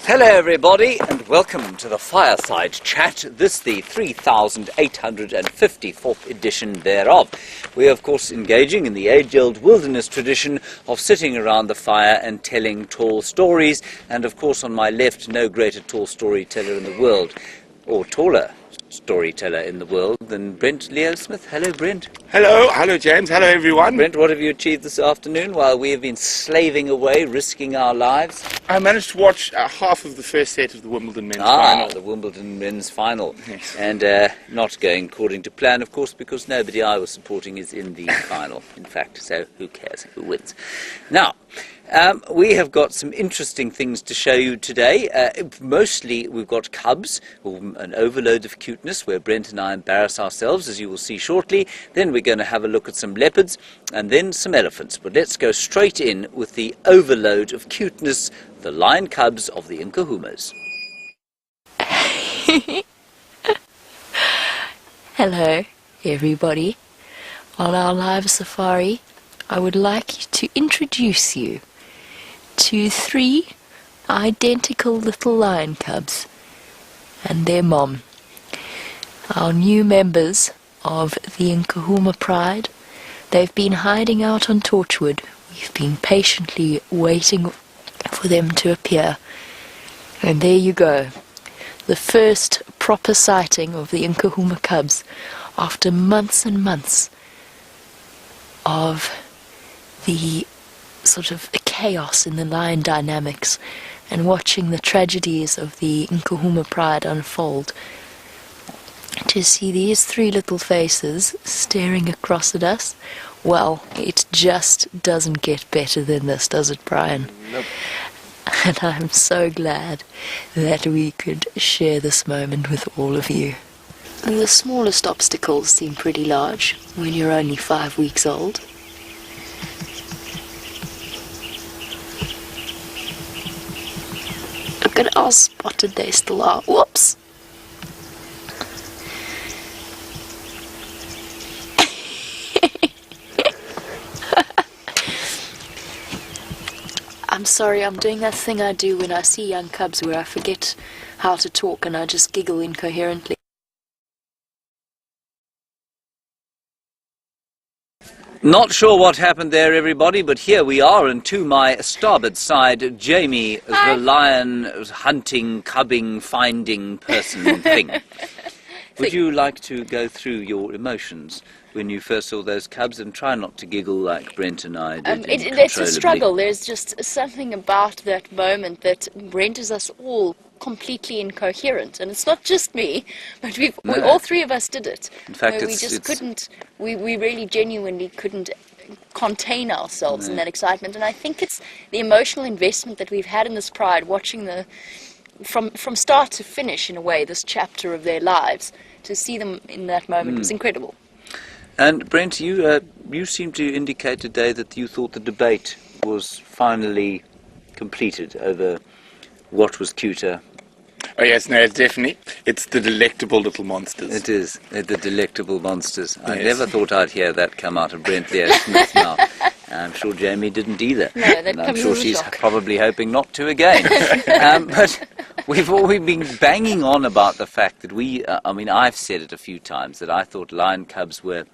Hello everybody and welcome to the Fireside Chat, this the 3854th edition thereof. We are of course engaging in the age-old wilderness tradition of sitting around the fire and telling tall stories, and of course on my left no greater tall storyteller in the world, or taller storyteller in the world than Brent Leo Smith. Hello Brent. Hello James, hello everyone. Brent, what have you achieved this afternoon while we have been slaving away, risking our lives? I managed to watch half of the first set of the Wimbledon men's final. The Wimbledon men's final. Yes. And not going according to plan, of course, because nobody I was supporting is in the final, in fact, so who cares who wins. Now, we have got some interesting things to show you today. Mostly we've got cubs, an overload of cuteness where Brent and I embarrass ourselves, as you will see shortly. Then we're going to have a look at some leopards and then some elephants. But let's go straight in with the overload of cuteness, the lion cubs of the Nkuhumas. Hello everybody. On our live safari, I would like to introduce you to 3 identical little lion cubs and their mom, our new members of the Nkuhuma Pride. They've been hiding out on Torchwood. We've been patiently waiting for them to appear, and there you go, the first proper sighting of the Nkuhuma cubs after months and months of the sort of chaos in the lion dynamics and watching the tragedies of the Nkuhuma Pride unfold. To see these 3 little faces staring across at us, well, it just doesn't get better than this, does it, Brian? Nope. And I'm so glad that we could share this moment with all of you. The smallest obstacles seem pretty large when you're only 5 weeks old. Look at how spotted they still are. Whoops! I'm sorry, I'm doing that thing I do when I see young cubs where I forget how to talk and I just giggle incoherently. Not sure what happened there, everybody, but here we are, and to my starboard side, Jamie, the lion hunting, cubbing, finding person thing. Would you like to go through your emotions when you first saw those cubs, and try not to giggle like Brent and I did? It's a struggle. There's just something about that moment that renders us all completely incoherent, and it's not just me, but we all 3 of us did it. In fact, we really genuinely couldn't contain ourselves in that excitement, and I think it's the emotional investment that we've had in this pride, watching from start to finish in a way this chapter of their lives. To see them in that moment was incredible. And Brent, you seem to indicate today that you thought the debate was finally completed over what was cuter. Oh yes, no, it's definitely. It's the delectable little monsters. It is, the delectable monsters. I Yes. never thought I'd hear that come out of Brent Leo Smith's mouth. I'm sure Jamie didn't either. No, that and I'm comes sure as a she's shock. probably hoping not to again. But we've been banging on about the fact that I've said it a few times, that I thought lion cubs were,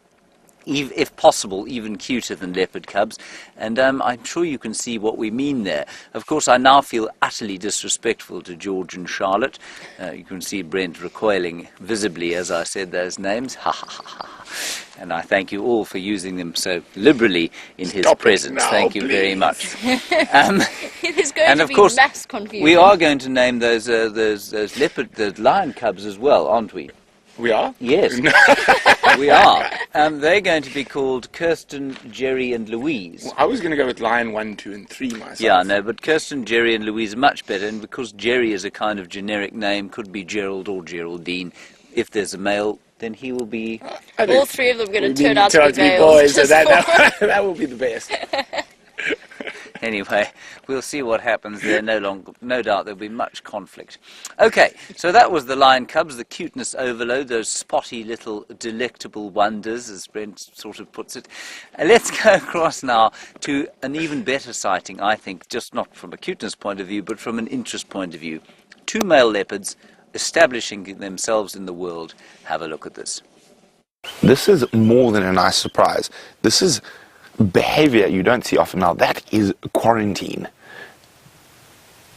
if possible, even cuter than leopard cubs, and I'm sure you can see what we mean there. Of course, I now feel utterly disrespectful to George and Charlotte. You can see Brent recoiling visibly as I said those names. Ha ha ha ha. And I thank you all for using them so liberally in his presence. Now, thank you please. very much. There's going And to of be course, mass confusion. we are going to name those lion cubs as well, aren't we? We are? Yes, we are. They're going to be called Kirsten, Jerry and Louise. Well, I was going to go with Lion 1, 2 and 3 myself. Yeah, no, but Kirsten, Jerry and Louise are much better, and because Jerry is a kind of generic name, could be Gerald or Geraldine. If there's a male, then he will be... all 3 of them are going to turn out to be boys, so males. that will be the best. Anyway, we'll see what happens there. No doubt there'll be much conflict. Okay, so that was the lion cubs, the cuteness overload, those spotty little delectable wonders, as Brent sort of puts it. Let's go across now to an even better sighting, I think, just not from a cuteness point of view, but from an interest point of view. 2 male leopards establishing themselves in the world. Have a look at this. This is more than a nice surprise. This is behavior you don't see often now. That is quarantine.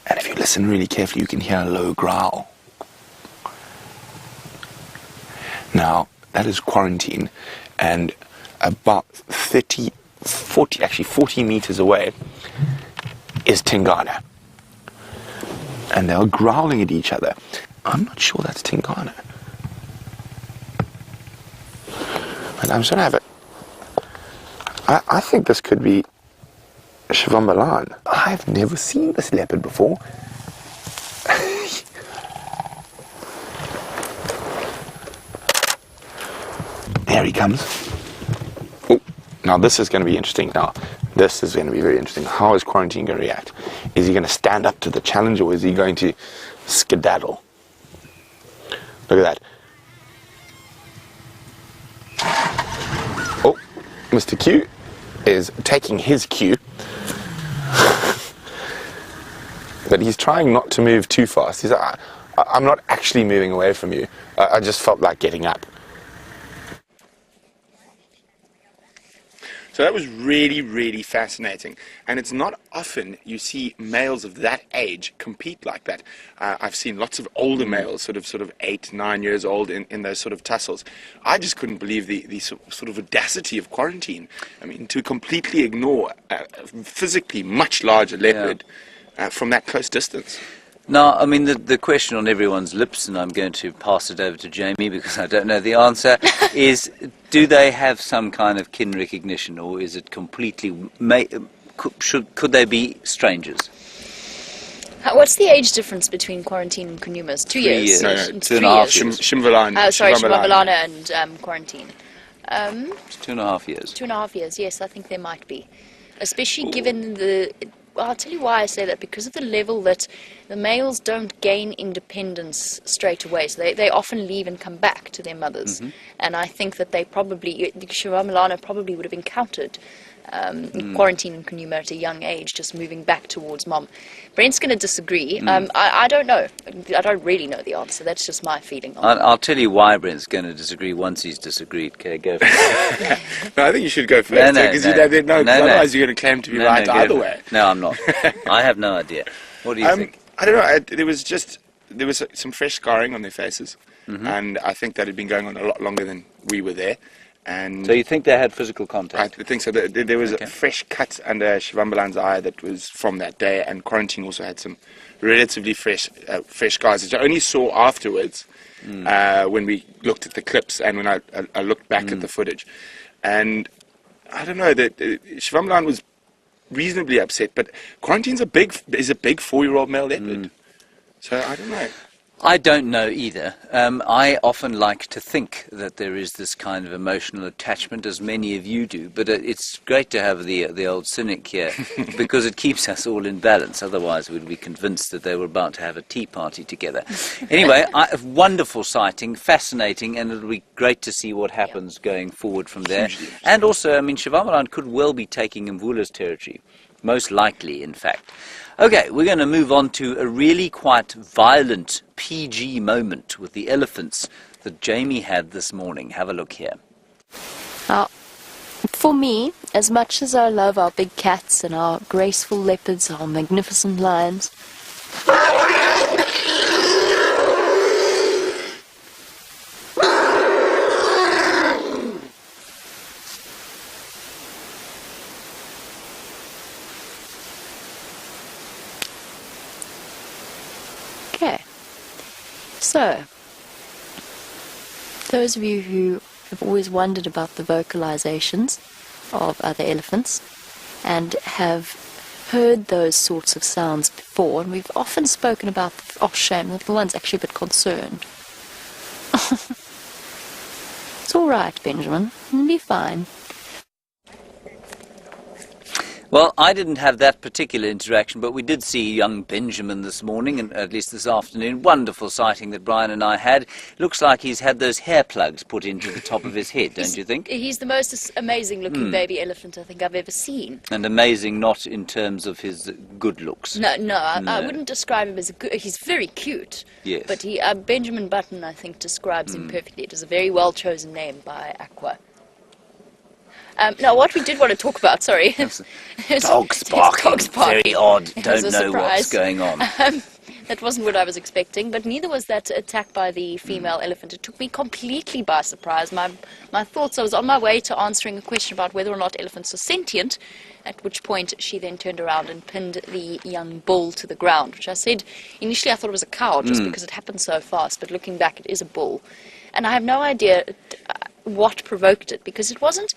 And if you listen really carefully, you can hear a low growl. Now, that is quarantine. And about 40 meters away is Tingana. And they're growling at each other. I'm not sure that's Tingana. But I'm sort of have it. I think this could be Shivambalan. I've never seen this leopard before. There he comes. Oh, now this is going to be interesting. This is going to be very interesting. How is Quarantine going to react? Is he going to stand up to the challenge, or is he going to skedaddle? Look at that. Oh, Mr. Q is taking his cue, but he's trying not to move too fast. He's like, I'm not actually moving away from you. I just felt like getting up. So that was really, really fascinating. And it's not often you see males of that age compete like that. I've seen lots of older males, sort of 8, 9 years old in those sort of tussles. I just couldn't believe the sort of audacity of Quarantine. I mean, to completely ignore a physically much larger leopard from that close distance. Now, I mean, the question on everyone's lips, and I'm going to pass it over to Jamie because I don't know the answer, is do they have some kind of kin recognition, or is it completely, could they be strangers? What's the age difference between Quarantine and Kunumas? 2 years? No, It's 2.5 3 years. Shimvalana. Sorry, Shimvalana and Quarantine. It's 2.5 years. 2.5 years, yes, I think there might be. Especially given the... I'll tell you why I say that, because of the level that the males don't gain independence straight away. So they often leave and come back to their mothers. Mm-hmm. And I think that they probably, Shivambalana probably would have encountered Quarantine and Kunuma at a young age, just moving back towards mom. Brent's going to disagree. I don't know. I don't really know the answer. That's just my feeling on it. I'll tell you why Brent's going to disagree once he's disagreed. Okay, go for it. No, I think you should go first. Because otherwise you're going to claim to be right either way. No, I'm not. I have no idea. What do you think? I don't know. There was some fresh scarring on their faces. Mm-hmm. And I think that had been going on a lot longer than we were there. And so you think they had physical contact? I think so. There was a fresh cut under Shivambalan's eye that was from that day, and Quarantine also had some relatively fresh scars, which I only saw afterwards when we looked at the clips and when I looked back at the footage. And I don't know, Shivambalan was reasonably upset, but Quarantine's is a big 4-year-old male leopard. So I don't know. I don't know either. I often like to think that there is this kind of emotional attachment, as many of you do, but it's great to have the old cynic here because it keeps us all in balance. Otherwise, we'd be convinced that they were about to have a tea party together. Anyway, wonderful sighting, fascinating, and it'll be great to see what happens going forward from there. And also, I mean, Shivambalan could well be taking Mvula's territory, most likely, in fact. Okay, we're going to move on to a really quite violent PG moment with the elephants that Jamie had this morning. Have a look here. Now, for me, as much as I love our big cats and our graceful leopards, our magnificent lions, okay. So, those of you who have always wondered about the vocalizations of other elephants and have heard those sorts of sounds before, and we've often spoken about, oh shame, the little one's actually a bit concerned. It's all right, Benjamin. It'll be fine. Well, I didn't have that particular interaction, but we did see young Benjamin this morning, and at least this afternoon. Wonderful sighting that Brian and I had. Looks like he's had those hair plugs put into the top of his head, don't you think? He's the most amazing-looking baby elephant I think I've ever seen. And amazing not in terms of his good looks. No, I wouldn't describe him as a good... He's very cute. Yes. But Benjamin Button, I think, describes him perfectly. It is a very well-chosen name by Aqua. Now, what we did want to talk about, sorry. Dogs barking. Very odd. Don't know what's going on. That wasn't what I was expecting, but neither was that attack by the female elephant. It took me completely by surprise. My thoughts, I was on my way to answering a question about whether or not elephants are sentient, at which point she then turned around and pinned the young bull to the ground, which I said, initially I thought it was a cow just because it happened so fast, but looking back it is a bull. And I have no idea what provoked it, because he wasn't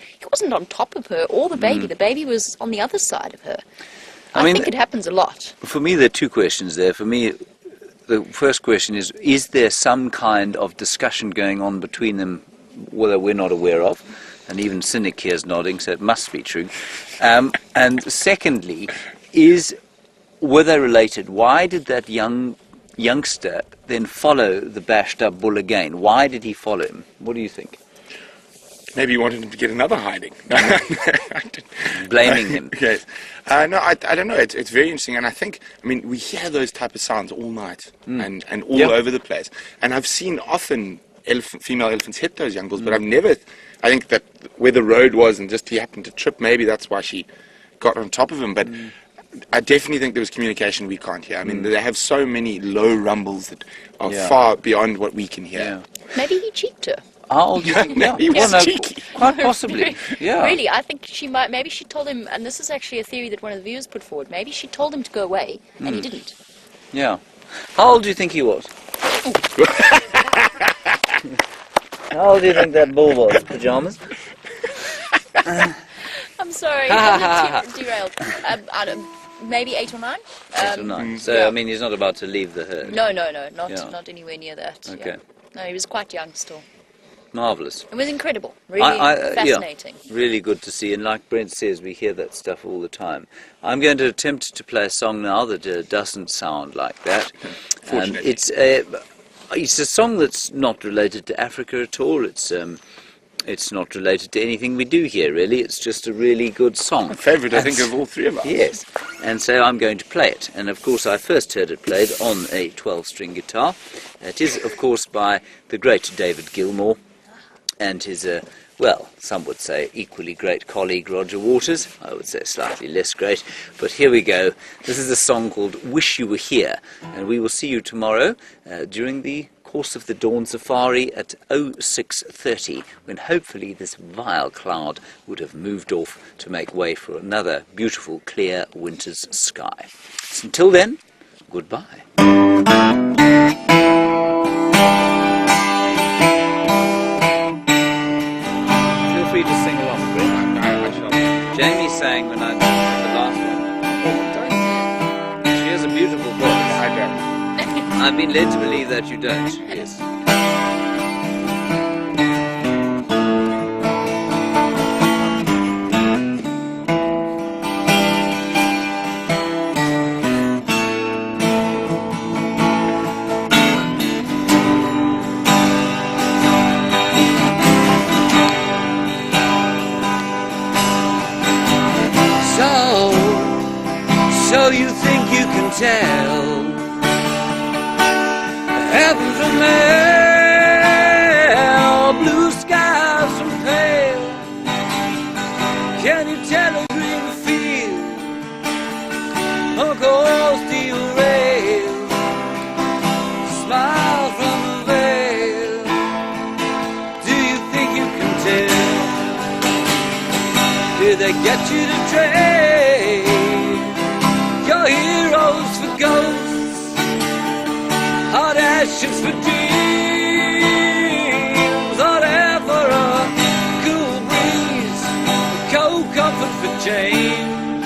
on top of her or the baby. The baby was on the other side of her. I think it happens a lot. For me, there are two questions there. For me, the first question is there some kind of discussion going on between them that we're not aware of? And even Cynic here is nodding, so it must be true. And secondly, were they related? Why did that youngster then follow the bashed up bull again? Why did he follow him? What do you think? Maybe he wanted him to get another hiding. Blaming him. Yes. No, I don't know. It's very interesting. And I think, we hear those type of sounds all night and all over the place. And I've seen often female elephants hit those young bulls, but I've never, I think that where the road was and just he happened to trip, maybe that's why she got on top of him. But I definitely think there was communication we can't hear. They have so many low rumbles that are far beyond what we can hear. Yeah. Maybe he cheeked her. How old do you think? He was cheeky. Quite possibly. Yeah. Really, I think maybe she told him, and this is actually a theory that one of the viewers put forward, maybe she told him to go away, and he didn't. Yeah. How old do you think he was? How old do you think that bull was? Pajamas? I'm sorry, I'm derailed. I don't, maybe 8 or 9? 8 or 9. So, he's not about to leave the herd. No, not anywhere near that. Okay. Yeah. No, he was quite young still. Marvellous. It was incredible. Really fascinating. Yeah, really good to see. And like Brent says, we hear that stuff all the time. I'm going to attempt to play a song now that doesn't sound like that. Fortunately. It's a song that's not related to Africa at all. It's not related to anything we do here, really. It's just a really good song. My favourite, I think, of all three of us. Yes. And so I'm going to play it. And, of course, I first heard it played on a 12-string guitar. It is, of course, by the great David Gilmour and his, some would say equally great colleague Roger Waters. I would say slightly less great. But here we go. This is a song called Wish You Were Here. And we will see you tomorrow during the course of the Dawn Safari at 06:30, when hopefully this vile cloud would have moved off to make way for another beautiful, clear winter's sky. So until then, goodbye. Feel free to sing along, Brent. I shall. Jamie sang when I did the last one. She has a beautiful voice. I don't. I've been led to believe that you don't. Yes. So you think you can tell heaven from hell, blue skies from pale. Can you tell a green field on a cold steel rail? Smile from the veil. Do you think you can tell? Did they get you to trade your heroes for ghosts? Hot ashes for dreams, hot air for a cool breeze, cold comfort for change.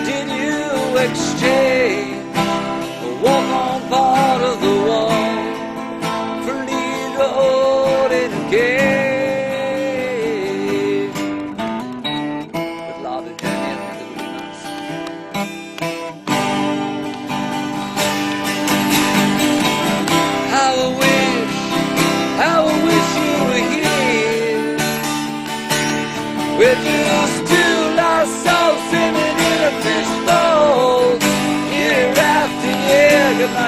Did you exchange a walk-on part of the wall for lead road in a cage? With love and journey Good night.